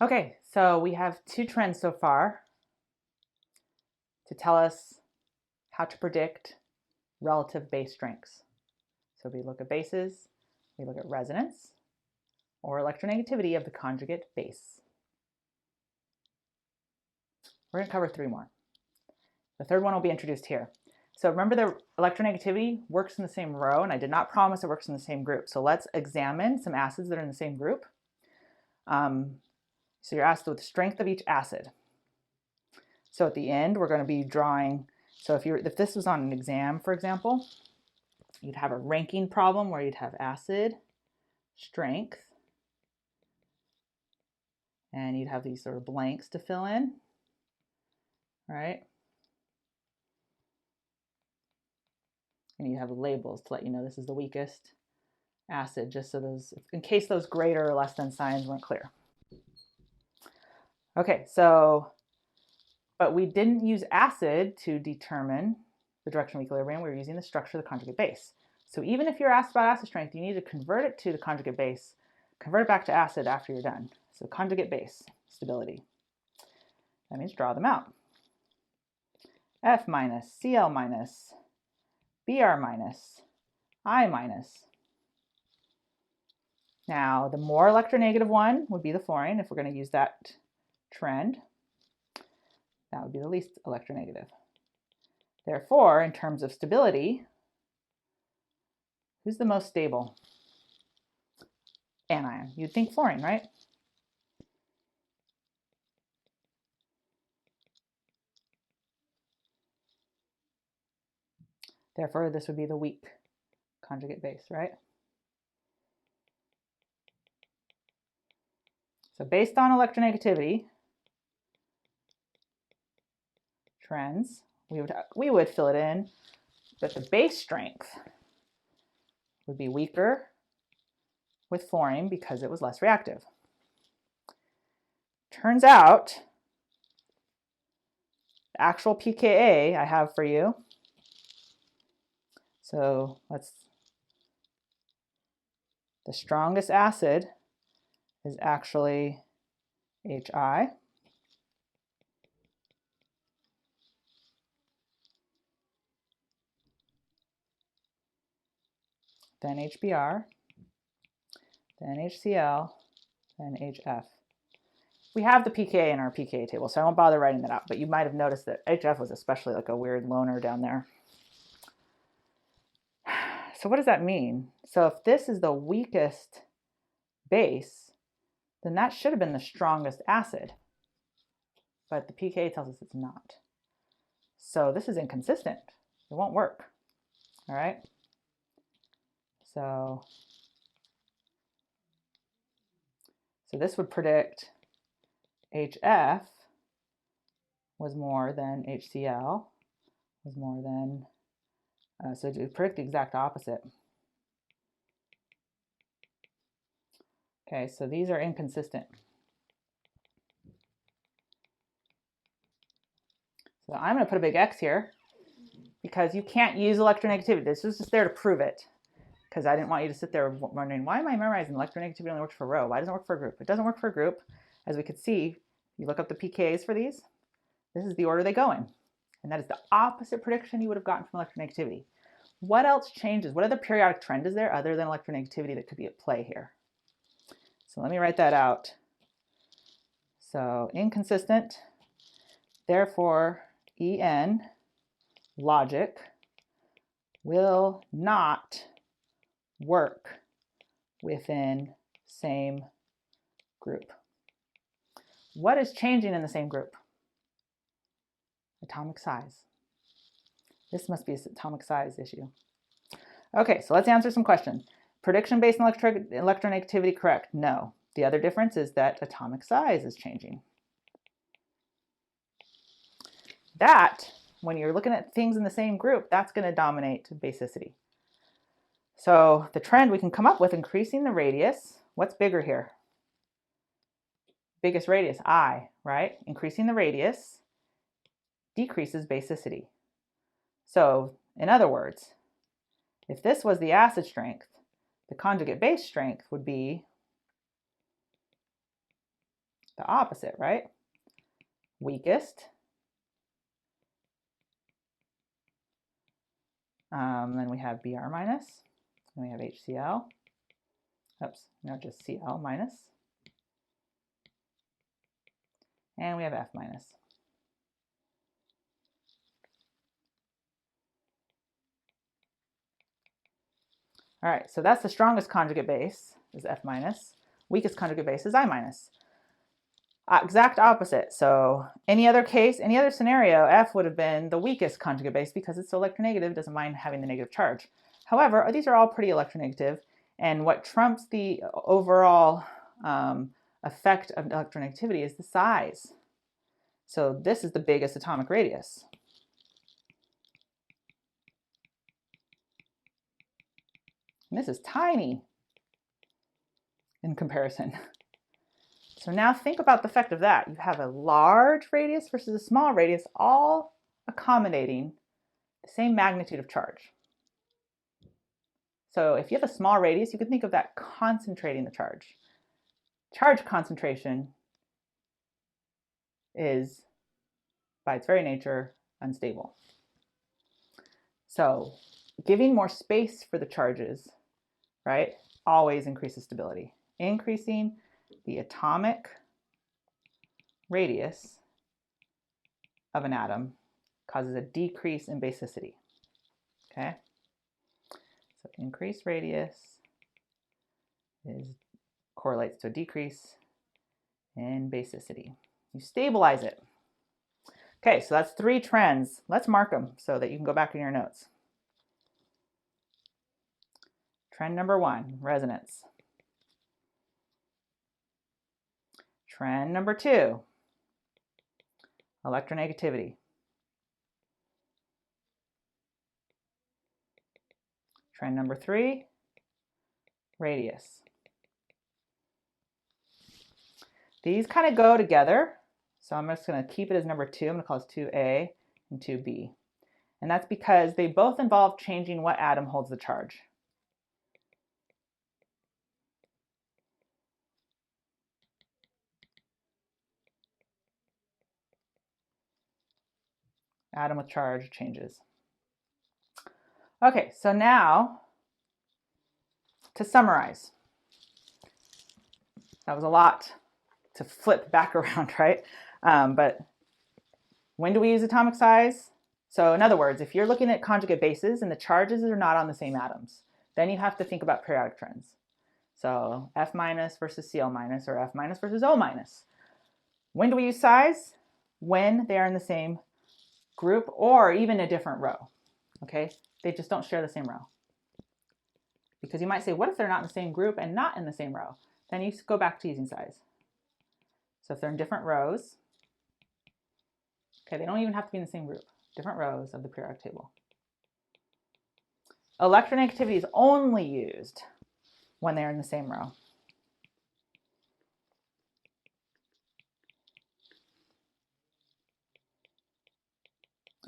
Okay, so we have two trends so far to tell us how to predict relative base strengths. So we look at bases, we look at resonance, or electronegativity of the conjugate base. We're going to cover three more. The third one will be introduced here. So remember, the electronegativity works in the same row, and I did not promise it works in the same group. So let's examine some acids that are in the same group. So you're asked with the strength of each acid. So at the end, we're going to be drawing, so if this was on an exam, for example, you'd have a ranking problem where you'd have acid, strength, and you'd have these sort of blanks to fill in, right? And you have labels to let you know this is the weakest acid, just so those, in case those greater or less than signs weren't clear. Okay, but we didn't use acid to determine the direction of equilibrium. We were using the structure of the conjugate base. So even if you're asked about acid strength, you need to convert it to the conjugate base, convert it back to acid after you're done. So conjugate base, stability. That means draw them out. F minus, Cl minus, Br minus, I minus. Now, the more electronegative one would be the fluorine, if we're going to use that trend. That would be the least electronegative. Therefore, in terms of stability, who's the most stable anion? You'd think fluorine, right? Therefore, this would be the weak conjugate base, right? So based on electronegativity trends, we would fill it in, but the base strength would be weaker with fluorine because it was less reactive. Turns out, the actual pKa I have for you, so the strongest acid is actually HI. Then HBr, then HCl, then HF. We have the pKa in our pKa table, so I won't bother writing that out, but you might have noticed that HF was especially like a weird loner down there. So what does that mean? So if this is the weakest base, then that should have been the strongest acid, but the pKa tells us it's not. So this is inconsistent. It won't work, all right? So this would predict HF was more than HCl, was more than, so it would predict the exact opposite. Okay, so these are inconsistent. So I'm going to put a big X here because you can't use electronegativity. This is just there to prove it, because I didn't want you to sit there wondering, why am I memorizing electronegativity only works for row? Why doesn't it work for a group? It doesn't work for a group. As we could see, you look up the pKa's for these, this is the order they go in. And that is the opposite prediction you would have gotten from electronegativity. What else changes? What other periodic trend is there other than electronegativity that could be at play here? So let me write that out. So inconsistent, therefore En logic will not work within same group. What is changing in the same group? Atomic size. This must be an atomic size issue. Okay, so let's answer some questions. Prediction based on electronegativity correct? No. The other difference is that atomic size is changing. That, when you're looking at things in the same group, that's going to dominate basicity. So the trend we can come up with, increasing the radius. What's bigger here? Biggest radius, I, right? Increasing the radius decreases basicity. So in other words, if this was the acid strength, the conjugate base strength would be the opposite, right? Weakest. Then we have Br minus, then we have HCl. Oops, no, just Cl minus. And we have F minus. All right, so that's the strongest conjugate base is F minus. Weakest conjugate base is I minus. Exact opposite. So any other case, any other scenario, F would have been the weakest conjugate base because it's so electronegative, doesn't mind having the negative charge. However, these are all pretty electronegative, and what trumps the overall effect of electronegativity is the size. So this is the biggest atomic radius. And this is tiny in comparison. So now think about the effect of that. You have a large radius versus a small radius, all accommodating the same magnitude of charge. So if you have a small radius, you can think of that concentrating the charge. Charge concentration is, by its very nature, unstable. So giving more space for the charges, right, always increases stability. Increasing the atomic radius of an atom causes a decrease in basicity. Okay? So increased radius correlates to a decrease in basicity. You stabilize it. Okay, so that's 3 trends. Let's mark them so that you can go back in your notes. Trend number 1, resonance. Trend number 2, electronegativity. Trend number 3, radius. These kind of go together, so I'm just going to keep it as number 2. I'm going to call this 2A and 2B. And that's because they both involve changing what atom holds the charge. Atom with charge changes. Okay, so now to summarize. That was a lot to flip back around, right? But when do we use atomic size? So in other words, if you're looking at conjugate bases and the charges are not on the same atoms, then you have to think about periodic trends. So F minus versus Cl minus, or F minus versus O minus. When do we use size? When they are in the same group or even a different row. Okay, they just don't share the same row. Because you might say, what if they're not in the same group and not in the same row? Then you go back to using size. So if they're in different rows, okay, they don't even have to be in the same group, different rows of the periodic table. Electronegativity is only used when they're in the same row.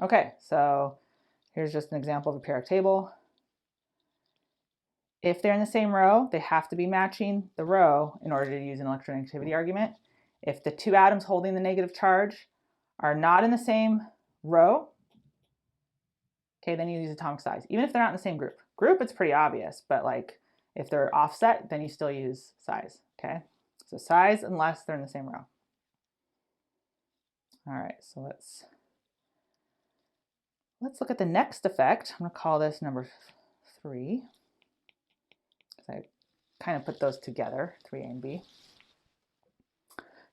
Okay, so here's just an example of a periodic table. If they're in the same row, they have to be matching the row in order to use an electronegativity argument. If the 2 atoms holding the negative charge are not in the same row, okay, then you use atomic size, even if they're not in the same group. Group, it's pretty obvious, but like if they're offset, then you still use size, okay? So size unless they're in the same row. All right, so let's look at the next effect. I'm gonna call this number 3, because I kind of put those together, 3A and B.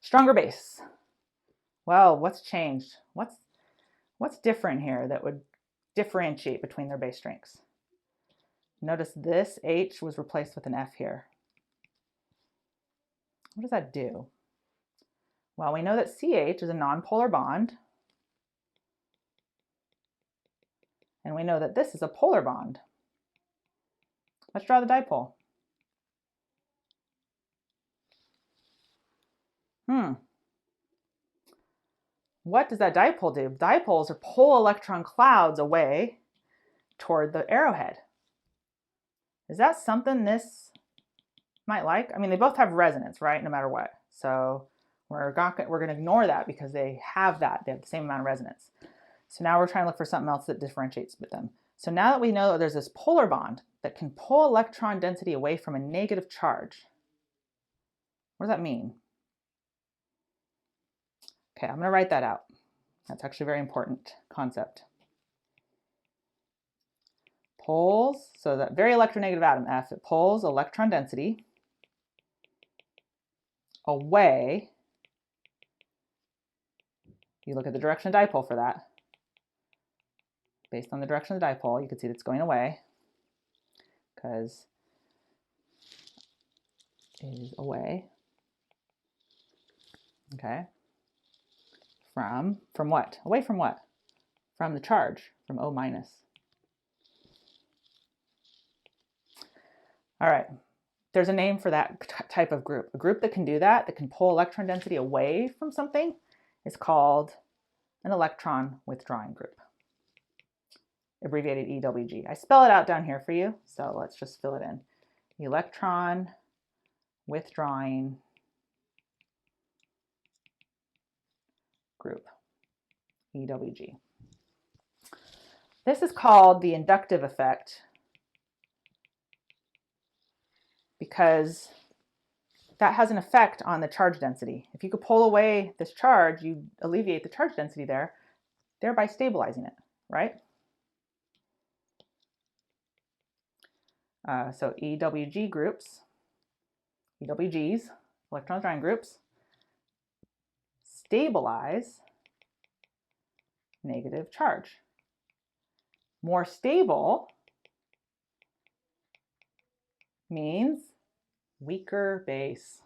Stronger base. Well, what's changed? What's different here that would differentiate between their base strengths? Notice this H was replaced with an F here. What does that do? Well, we know that CH is a nonpolar bond. And we know that this is a polar bond. Let's draw the dipole. What does that dipole do? Dipoles are pull electron clouds away toward the arrowhead. Is that something this might like? I mean, they both have resonance, right? No matter what. So We're going to ignore that because they have that. They have the same amount of resonance. So now we're trying to look for something else that differentiates with them. So now that we know that there's this polar bond that can pull electron density away from a negative charge, what does that mean? Okay, I'm going to write that out. That's actually a very important concept. Pulls, so that very electronegative atom F, it pulls electron density away. You look at the direction of dipole for that. Based on the direction of the dipole, you can see that it's going away because it is away. Okay. From what? Away from what? From the charge, from O minus. All right. There's a name for that type of group. A group that can do that can pull electron density away from something, is called an electron withdrawing group, abbreviated EWG. I spell it out down here for you, so let's just fill it in. Electron withdrawing group, EWG. This is called the inductive effect because that has an effect on the charge density. If you could pull away this charge, you alleviate the charge density there, thereby stabilizing it, right? So EWG groups, EWGs, electron withdrawing groups, stabilize negative charge. More stable means weaker base.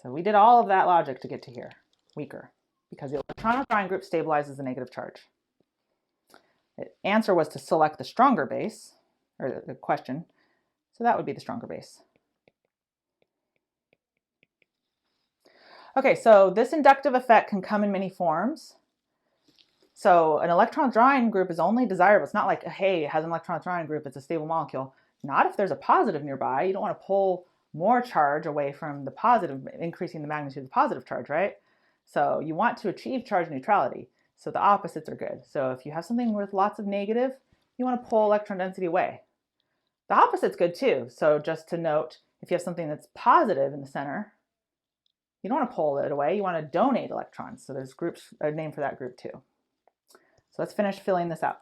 So we did all of that logic to get to here, weaker, because the electron withdrawing group stabilizes the negative charge. The answer was to select the stronger base, or the question, so that would be the stronger base. Okay, so this inductive effect can come in many forms. So an electron withdrawing group is only desirable. It's not like, hey, it has an electron withdrawing group, it's a stable molecule. Not if there's a positive nearby. You don't want to pull more charge away from the positive, increasing the magnitude of the positive charge, right? So you want to achieve charge neutrality. So the opposites are good. So if you have something with lots of negative, you want to pull electron density away. The opposite's good too. So just to note, if you have something that's positive in the center, you don't want to pull it away. You want to donate electrons. So there's a name for that group too. So let's finish filling this out.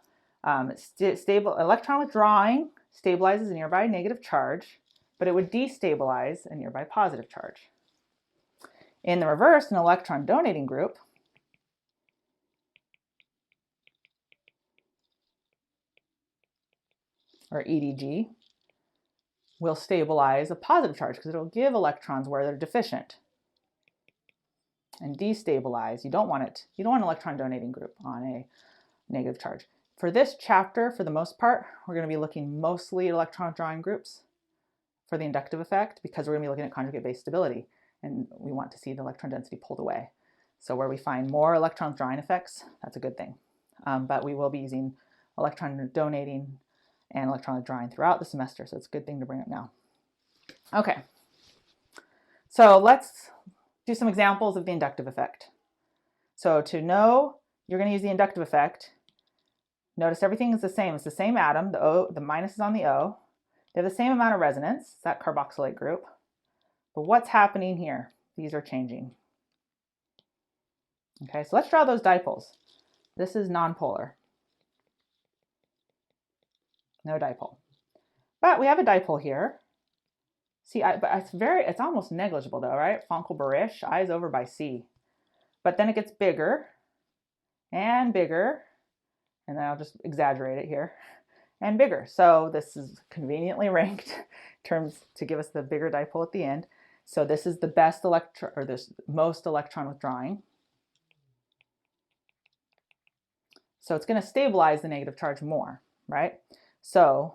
Stable electron withdrawing stabilizes a nearby negative charge, but it would destabilize a nearby positive charge. In the reverse, an electron donating group or EDG will stabilize a positive charge because it'll give electrons where they're deficient and destabilize. You don't want an electron donating group on a negative charge. For this chapter, for the most part, we're going to be looking mostly at electron withdrawing groups for the inductive effect because we're going to be looking at conjugate base stability and we want to see the electron density pulled away. So where we find more electron withdrawing effects, that's a good thing. But we will be using electron donating and electron withdrawing throughout the semester, so it's a good thing to bring up now. Okay, so let's do some examples of the inductive effect. So to know you're going to use the inductive effect, notice everything is the same. It's the same atom. The minus is on the O. They have the same amount of resonance, that carboxylate group. But what's happening here? These are changing. Okay, so let's draw those dipoles. This is nonpolar. No dipole. But we have a dipole here. See, but it's almost negligible though, right? Fonkel-Berish, I is over by C. But then it gets bigger, and then I'll just exaggerate it here, and bigger. So this is conveniently ranked terms to give us the bigger dipole at the end. So this is the best electron, or this most electron withdrawing. So it's going to stabilize the negative charge more, right? So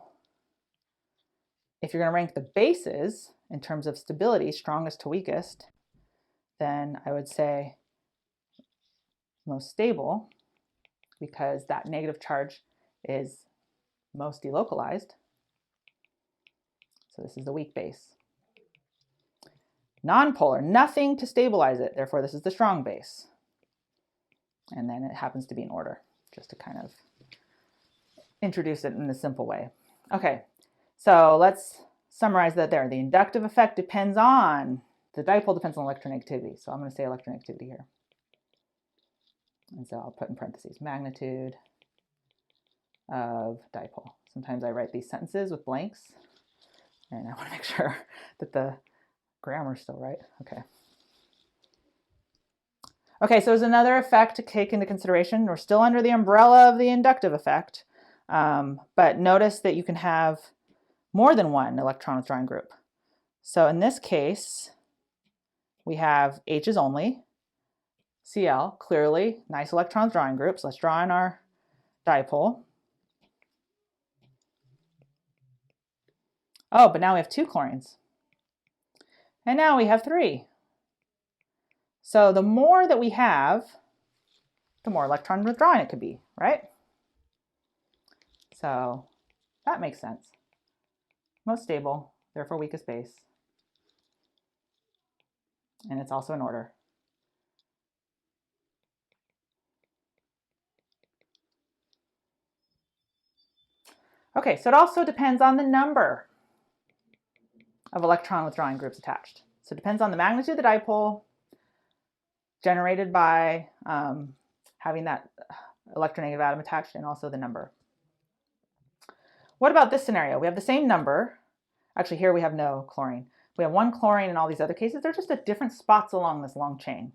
if you're going to rank the bases in terms of stability, strongest to weakest, then I would say most stable because that negative charge is most delocalized. So this is the weak base. Nonpolar, nothing to stabilize it. Therefore, this is the strong base. And then it happens to be in order, just to kind of introduce it in a simple way. Okay, so let's summarize that there. The inductive effect depends on, the dipole depends on electronegativity. So I'm going to say electronegativity here. And so I'll put in parentheses, magnitude of dipole. Sometimes I write these sentences with blanks, and I want to make sure that the grammar's still right. Okay. Okay, so there's another effect to take into consideration. We're still under the umbrella of the inductive effect, but notice that you can have more than one electron withdrawing group. So in this case, we have H's only, Cl, clearly nice electron withdrawing groups. Let's draw in our dipole. Oh, but now we have 2 chlorines. And now we have 3. So the more that we have, the more electron withdrawing it could be, right? So that makes sense. Most stable, therefore weakest base. And it's also in order. Okay, so it also depends on the number of electron withdrawing groups attached. So it depends on the magnitude of the dipole generated by having that electronegative atom attached, and also the number. What about this scenario? We have the same number. Actually, here we have no chlorine. We have 1 chlorine in all these other cases. They're just at different spots along this long chain.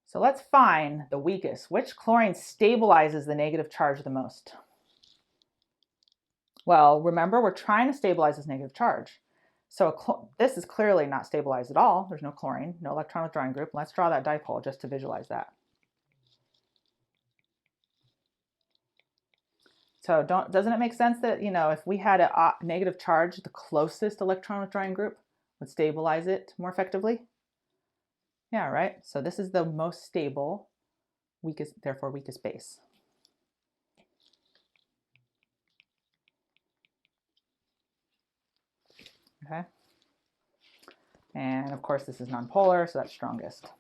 So let's find the weakest. Which chlorine stabilizes the negative charge the most? Well, remember, we're trying to stabilize this negative charge. So this is clearly not stabilized at all. There's no chlorine, no electron withdrawing group. Let's draw that dipole just to visualize that. So doesn't it make sense that, if we had a negative charge, the closest electron withdrawing group would stabilize it more effectively? Yeah, right? So this is the most stable, therefore weakest base. Okay. And of course, this is nonpolar, so that's strongest.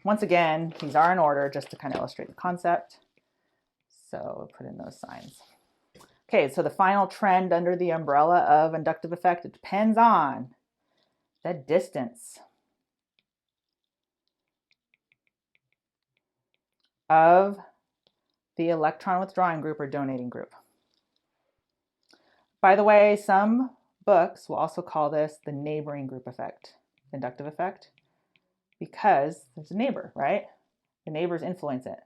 Once again, these are in order just to kind of illustrate the concept. So put in those signs. Okay, so the final trend under the umbrella of inductive effect, it depends on the distance of the electron withdrawing group or donating group. By the way, some books will also call this the neighboring group effect, inductive effect, because there's a neighbor, right? The neighbors influence it.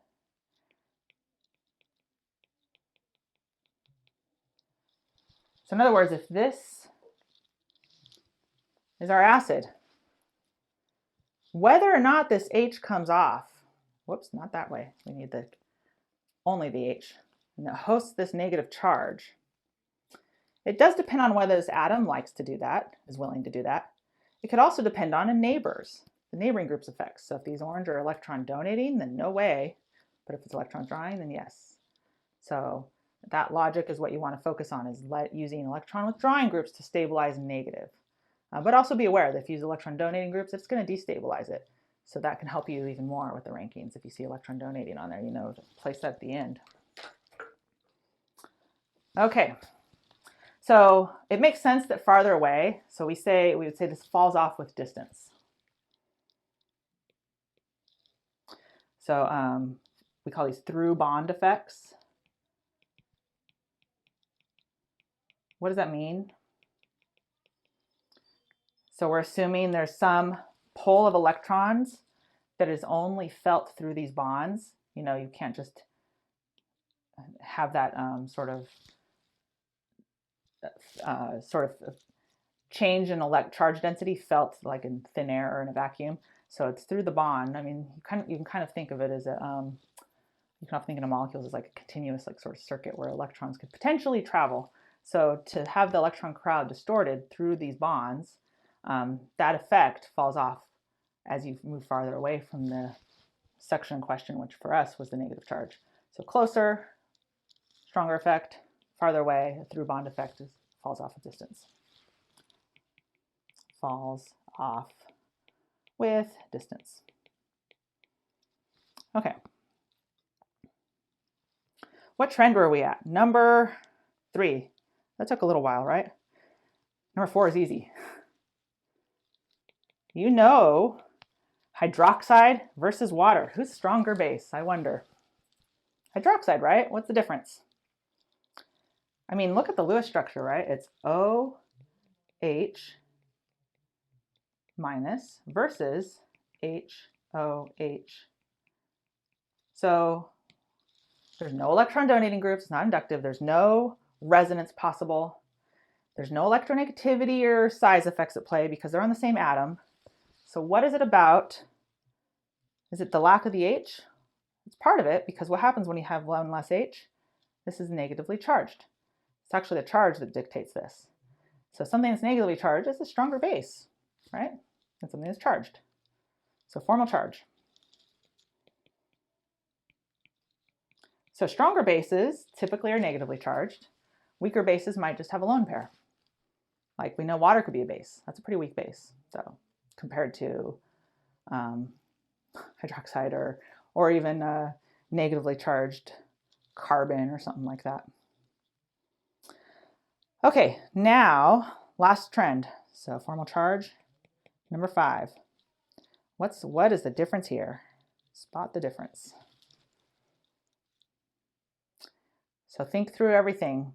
So in other words, if this is our acid, whether or not this H comes off, whoops, not that way. We need only the H, and it hosts this negative charge. It does depend on whether this atom likes to do that, is willing to do that. It could also depend on the neighboring group's effects. So if these orange are electron donating, then no way. But if it's electron withdrawing, then yes. So that logic is what you want to focus on, is using electron withdrawing groups to stabilize negative. But also be aware that if you use electron donating groups, it's going to destabilize it. So that can help you even more with the rankings. If you see electron donating on there, to place that at the end. Okay, so it makes sense that farther away, so we would say this falls off with distance. So we call these through bond effects. What does that mean? So we're assuming there's some pull of electrons that is only felt through these bonds. You can't just have that sort of change in charge density felt like in thin air or in a vacuum. So it's through the bond. I mean, you can kind of think of it as you can often think of molecules as like a continuous sort of circuit where electrons could potentially travel. So to have the electron crowd distorted through these bonds, that effect falls off as you move farther away from the section in question, which for us was the negative charge. So closer, stronger effect, farther away, a through bond effect falls off at distance. falls off with distance. Okay. What trend were we at? Number 3. That took a little while, right? Number 4 is easy. You know, hydroxide versus water. Who's stronger base? I wonder. Hydroxide, right? What's the difference? I mean, look at the Lewis structure, right? It's OH minus versus HOH. So there's no electron donating groups, it's not inductive, there's no resonance possible, there's no electronegativity or size effects at play because they're on the same atom. So what is it about? Is it the lack of the H? It's part of it, because what happens when you have one less H? This is negatively charged. It's actually the charge that dictates this. So something that's negatively charged is a stronger base, right? And something that's charged. So formal charge. So stronger bases typically are negatively charged. Weaker bases might just have a lone pair. Like we know water could be a base. That's a pretty weak base. So compared to hydroxide or even a negatively charged carbon or something like that. Okay, now last trend. So formal charge, number 5. What is the difference here? Spot the difference. So think through everything.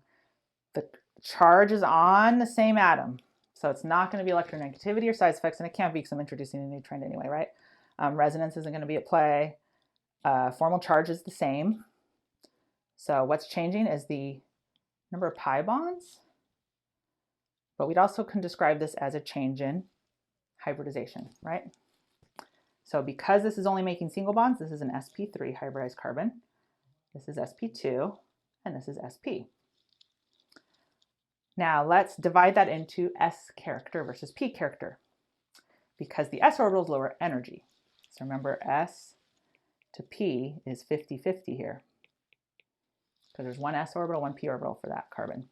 The charge is on the same atom. So it's not going to be electronegativity or size effects, and it can't be because I'm introducing a new trend anyway, right? Resonance isn't going to be at play. Formal charge is the same. So what's changing is the number of pi bonds. But we'd also can describe this as a change in hybridization, right? So because this is only making single bonds, this is an sp3 hybridized carbon. This is sp2, and this is sp. Now let's divide that into s character versus p character, because the s orbital is lower energy. So remember, s to p is 50-50 here, because there's one s orbital, one p orbital for that carbon.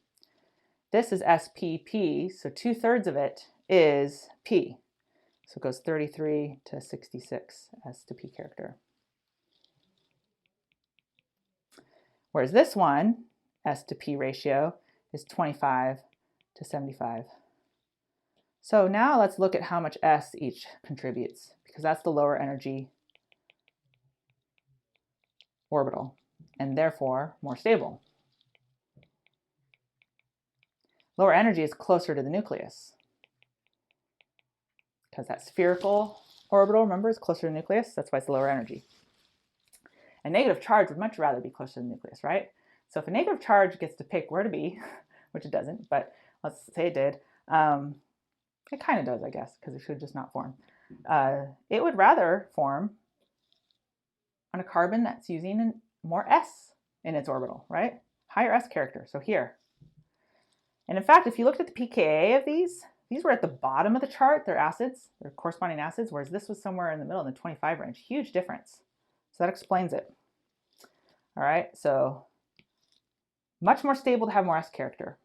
This is spp, so 2/3 of it is p. So it goes 33 to 66 s to p character. Whereas this one, s to p ratio, is 25 to 75. So now let's look at how much s each contributes, because that's the lower energy orbital, and therefore more stable. Lower energy is closer to the nucleus, because that spherical orbital, remember, is closer to the nucleus. That's why it's lower energy. A negative charge would much rather be closer to the nucleus, right? So if a negative charge gets to pick where to be, which it doesn't, but let's say it did, it kind of does, I guess, because it should just not form. It would rather form on a carbon that's using more s in its orbital, right? Higher s character, so here. And in fact, if you looked at the pKa of these were at the bottom of the chart. They're acids, they're corresponding acids, whereas this was somewhere in the middle in the 25 range. Huge difference. So that explains it. All right, so much more stable to have more s character.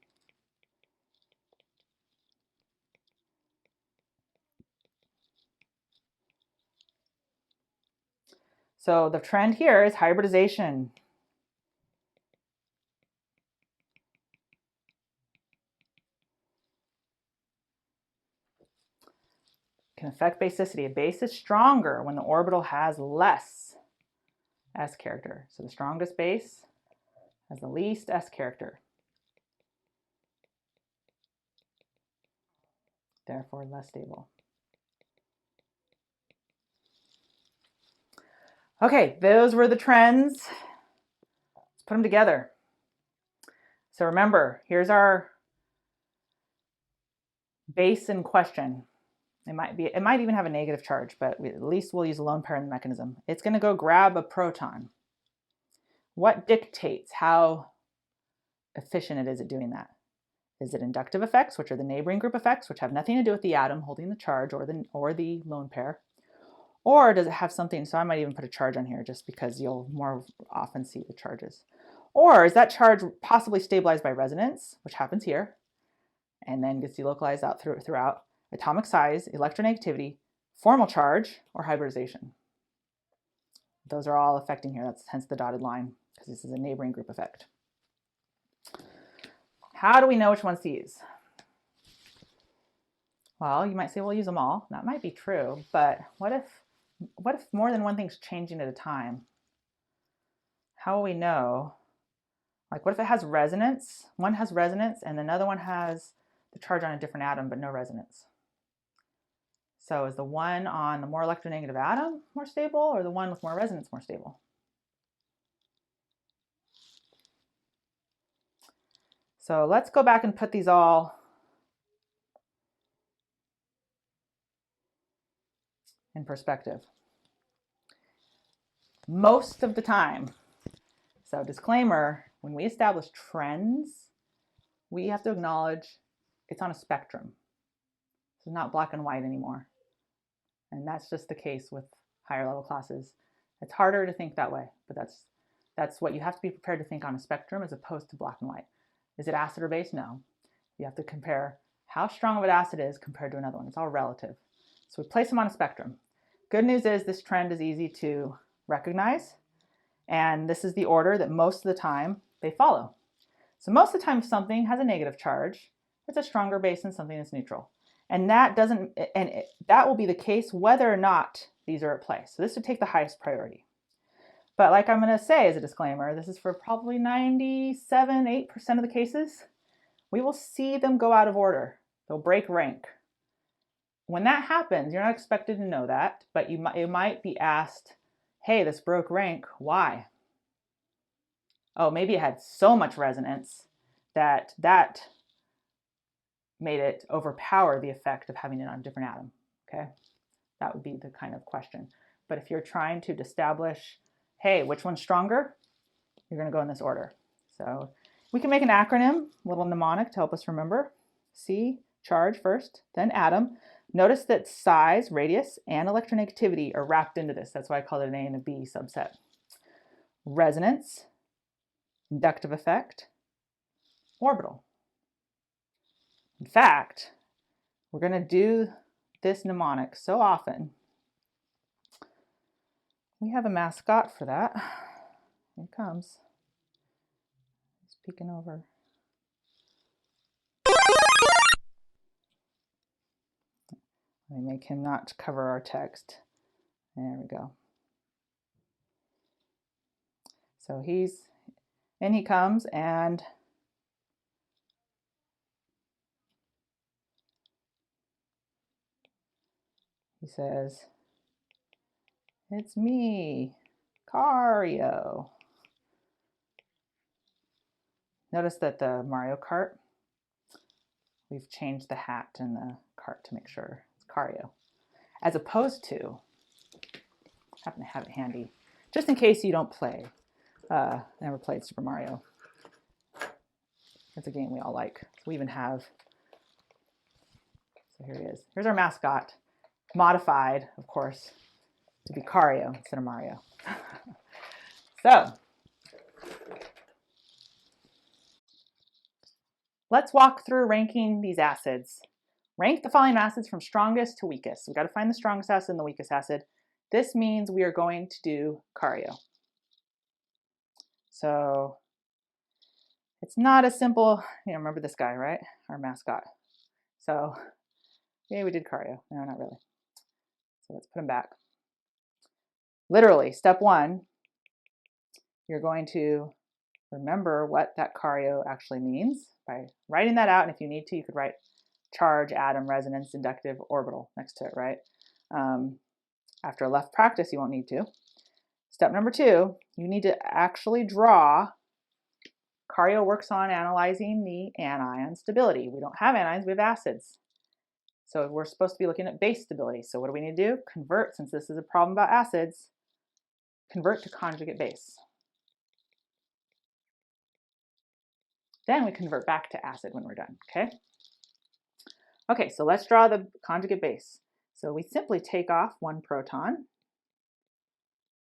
So the trend here is hybridization. Can affect basicity. A base is stronger when the orbital has less s character. So the strongest base has the least s character. Therefore less stable. Okay, those were the trends. Let's put them together. So remember, here's our base in question. It might even have a negative charge, but at least we'll use a lone pair in the mechanism. It's going to go grab a proton. What dictates how efficient it is at doing that? Is it inductive effects, which are the neighboring group effects, which have nothing to do with the atom holding the charge or the lone pair? Or does it have something, so I might even put a charge on here just because you'll more often see the charges. Or is that charge possibly stabilized by resonance, which happens here, and then gets delocalized out throughout, atomic size, electronegativity, formal charge, or hybridization. Those are all affecting here. That's hence the dotted line, because this is a neighboring group effect. How do we know which ones to use? Well, you might say, well, use them all. That might be true, but what if more than one thing's changing at a time? How will we know? Like, what if it has resonance? One has resonance and another one has the charge on a different atom but no resonance. So is the one on the more electronegative atom more stable, or the one with more resonance more stable? So let's go back and put these all in perspective. Most of the time, so disclaimer, when we establish trends, we have to acknowledge it's on a spectrum. It's not black and white anymore. And that's just the case with higher level classes. It's harder to think that way, but that's what you have to be prepared to think on a spectrum as opposed to black and white. Is it acid or base? No. You have to compare how strong of an acid is compared to another one. It's all relative. So we place them on a spectrum. Good news is this trend is easy to recognize, and this is the order that most of the time they follow. So most of the time if something has a negative charge, it's a stronger base than something that's neutral. And that will be the case whether or not these are at play. So this would take the highest priority. But like I'm going to say as a disclaimer, this is for probably 97-8% of the cases. We will see them go out of order. They'll break rank. When that happens, you're not expected to know that, but you might be asked, hey, this broke rank, why? Oh, maybe it had so much resonance that made it overpower the effect of having it on a different atom, okay? That would be the kind of question. But if you're trying to establish, hey, which one's stronger? You're going to go in this order. So we can make an acronym, a little mnemonic to help us remember. C, charge first, then atom. Notice that size, radius, and electronegativity are wrapped into this. That's why I call it an A and a B subset. Resonance, inductive effect, orbital. In fact, we're going to do this mnemonic so often. We have a mascot for that. Here it comes. He's peeking over. Let me make him not cover our text. There we go. So in he comes, and he says, it's me, Cario. Notice that the Mario Kart, we've changed the hat and the cart to make sure it's Cario. As opposed to, I happen to have it handy, just in case you don't play, never played Super Mario. It's a game we all like. So we even have, so here he is. Here's our mascot, modified, of course, to be Cario instead of Mario. So let's walk through ranking these acids. Rank the following acids from strongest to weakest. We've got to find the strongest acid and the weakest acid. This means we are going to do Cario. So it's not as simple, remember this guy, right? Our mascot. So yeah, we did Cario. No, not really. So let's put him back. Literally, step one, you're going to remember what that Cario actually means by writing that out. And if you need to, you could write charge, atom, resonance, inductive, orbital next to it, right? After a left practice, you won't need to. Step number two, you need to actually draw. Cario works on analyzing the anion stability. We don't have anions, we have acids. So we're supposed to be looking at base stability. So what do we need to do? Convert, since this is a problem about acids, convert to conjugate base. Then we convert back to acid when we're done, okay? Okay, so let's draw the conjugate base. So we simply take off one proton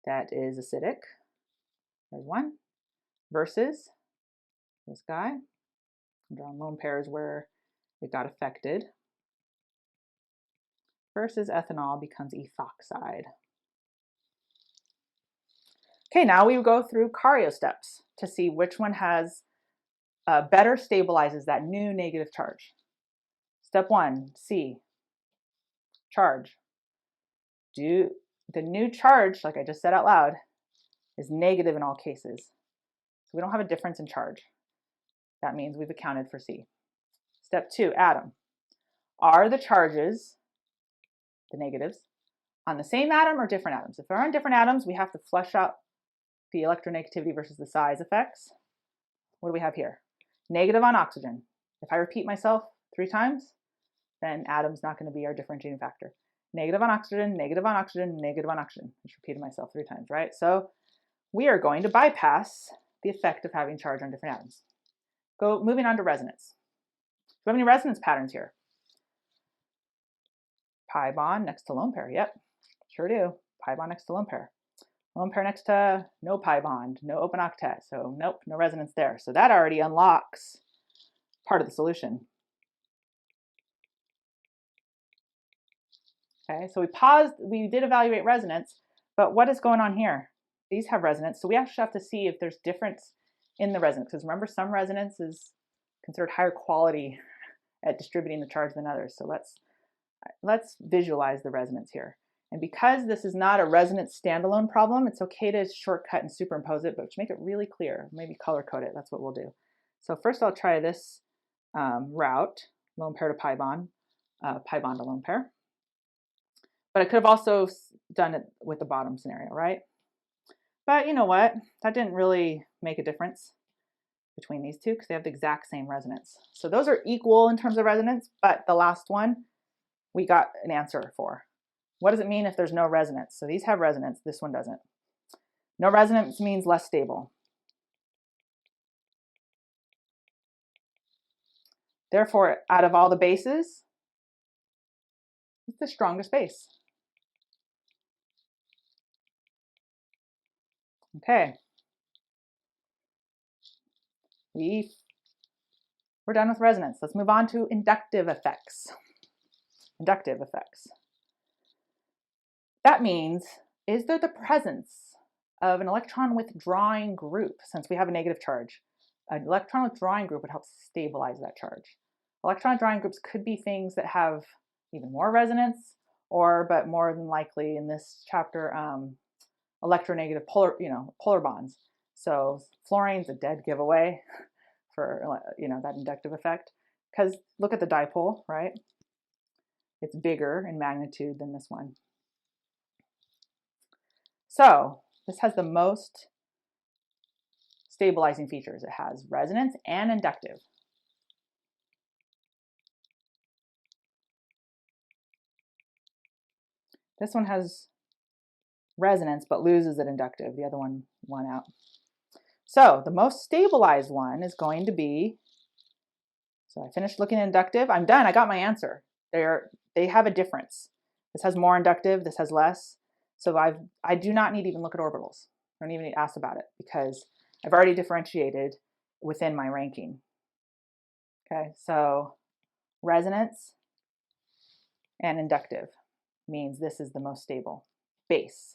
that is acidic, there's one, versus this guy. I'm drawing lone pairs where it got affected. versus ethanol becomes ethoxide. Okay, now we go through Cario steps to see which one has better stabilizes that new negative charge. Step 1, C, charge. The new charge, like I just said out loud, is negative in all cases. So we don't have a difference in charge. That means we've accounted for C. Step 2, atom. Are the charges, the negatives, on the same atom or different atoms? If they're on different atoms, we have to flesh out the electronegativity versus the size effects. What do we have here? Negative on oxygen. If I repeat myself 3 times, then atom's not going to be our differentiating factor. Negative on oxygen, negative on oxygen, negative on oxygen. I just repeated myself 3 times, right? So we are going to bypass the effect of having charge on different atoms. Moving on to resonance. Do we have any resonance patterns here? Pi bond next to lone pair. Yep, sure do. Pi bond next to lone pair. Lone pair next to no pi bond, no open octet. So nope, no resonance there. So that already unlocks part of the solution. Okay, so we did evaluate resonance, but what is going on here? These have resonance, so we actually have to see if there's difference in the resonance, because remember, some resonance is considered higher quality at distributing the charge than others. So let's visualize the resonance here. And because this is not a resonance standalone problem, it's okay to shortcut and superimpose it, but to make it really clear, maybe color code it. That's what we'll do. So first I'll try this route, lone pair to pi bond to lone pair. But I could have also done it with the bottom scenario, right? But you know what? That didn't really make a difference between these two because they have the exact same resonance. So those are equal in terms of resonance, but the last one we got an answer for. What does it mean if there's no resonance? So these have resonance, this one doesn't. No resonance means less stable. Therefore, out of all the bases, it's the strongest base. Okay. We're done with resonance. Let's move on to inductive effects. Inductive effects. That means, is there the presence of an electron withdrawing group? Since we have a negative charge, an electron withdrawing group would help stabilize that charge. Electron withdrawing groups could be things that have even more resonance, but more than likely in this chapter, electronegative polar bonds. So fluorine's a dead giveaway for that inductive effect, because look at the dipole, right? It's bigger in magnitude than this one. So this has the most stabilizing features. It has resonance and inductive. This one has resonance but loses at inductive. The other one won out. So the most stabilized one is going to be, so I finished looking at inductive. I'm done. I got my answer. They have a difference. This has more inductive. This has less. So I do not need to even look at orbitals. I don't even need to ask about it because I've already differentiated within my ranking. Okay, so resonance and inductive means this is the most stable base.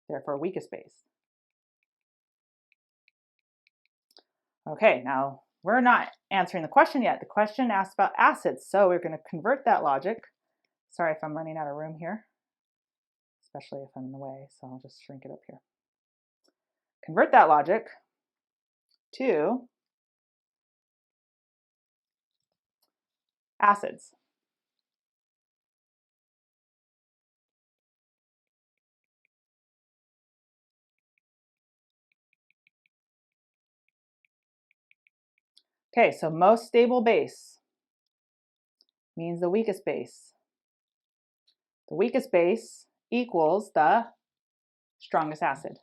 Therefore, weakest base. Okay, now we're not answering the question yet. The question asked about acids, so we're going to convert that logic. Sorry if I'm running out of room here, especially if I'm in the way, so I'll just shrink it up here. Convert that logic to acids. Okay, so most stable base means the weakest base. The weakest base equals the strongest acid.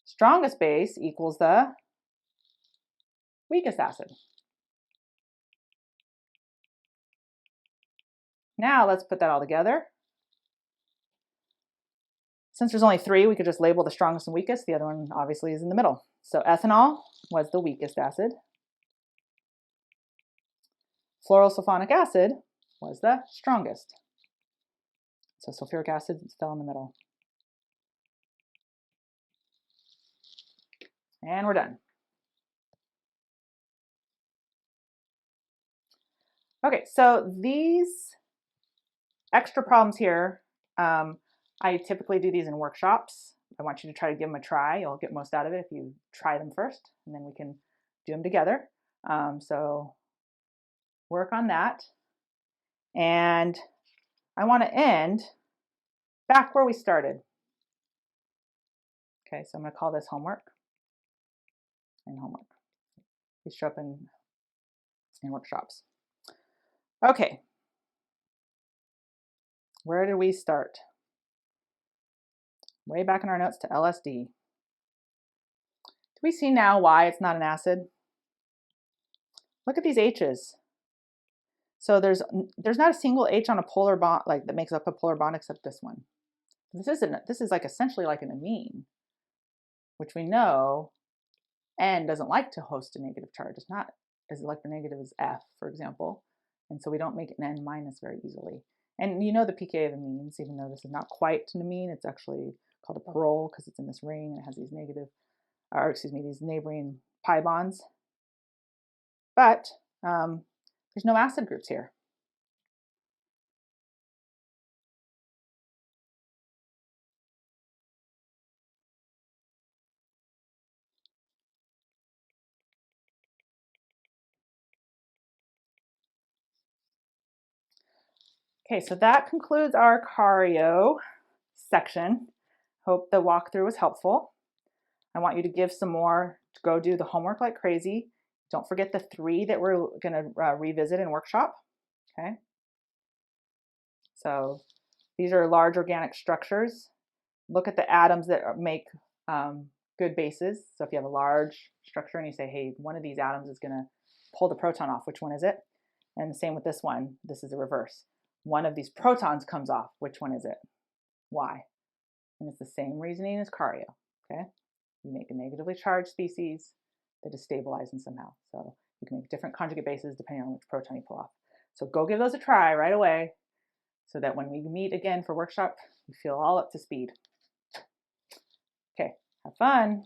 Strongest base equals the weakest acid. Now let's put that all together. Since there's only 3, we could just label the strongest and weakest. The other one obviously is in the middle. So ethanol was the weakest acid. Fluorosulfonic acid was the strongest. So sulfuric acid fell in the middle. And we're done. Okay, so these extra problems here, I typically do these in workshops. I want you to try to give them a try. You'll get most out of it if you try them first, and then we can do them together. So work on that. And I want to end back where we started. Okay, so I'm going to call this homework and homework. These show up in workshops. Okay, where did we start? Way back in our notes to LSD. Do we see now why it's not an acid? Look at these H's. So there's not a single H on a polar bond like that makes up a polar bond except this one. This is like essentially like an amine, which we know N doesn't like to host a negative charge. It's not as electronegative as F, for example. And so we don't make an N minus very easily. And you know the pKa of amines, even though this is not quite an amine, it's actually called a parole because it's in this ring and it has these these neighboring pi bonds. But there's no acid groups here. Okay, so that concludes our Cario section. Hope the walkthrough was helpful. I want you to give some more, to go do the homework like crazy. Don't forget the 3 that we're going to revisit in workshop. Okay. So these are large organic structures. Look at the atoms that make good bases. So if you have a large structure and you say, hey, one of these atoms is going to pull the proton off, which one is it? And the same with this one. This is the reverse. One of these protons comes off. Which one is it? Why? And it's the same reasoning as Cario. Okay. You make a negatively charged species that is stabilizing somehow. So you can make different conjugate bases depending on which proton you pull off. So go give those a try right away so that when we meet again for workshop, you feel all up to speed. Okay, have fun.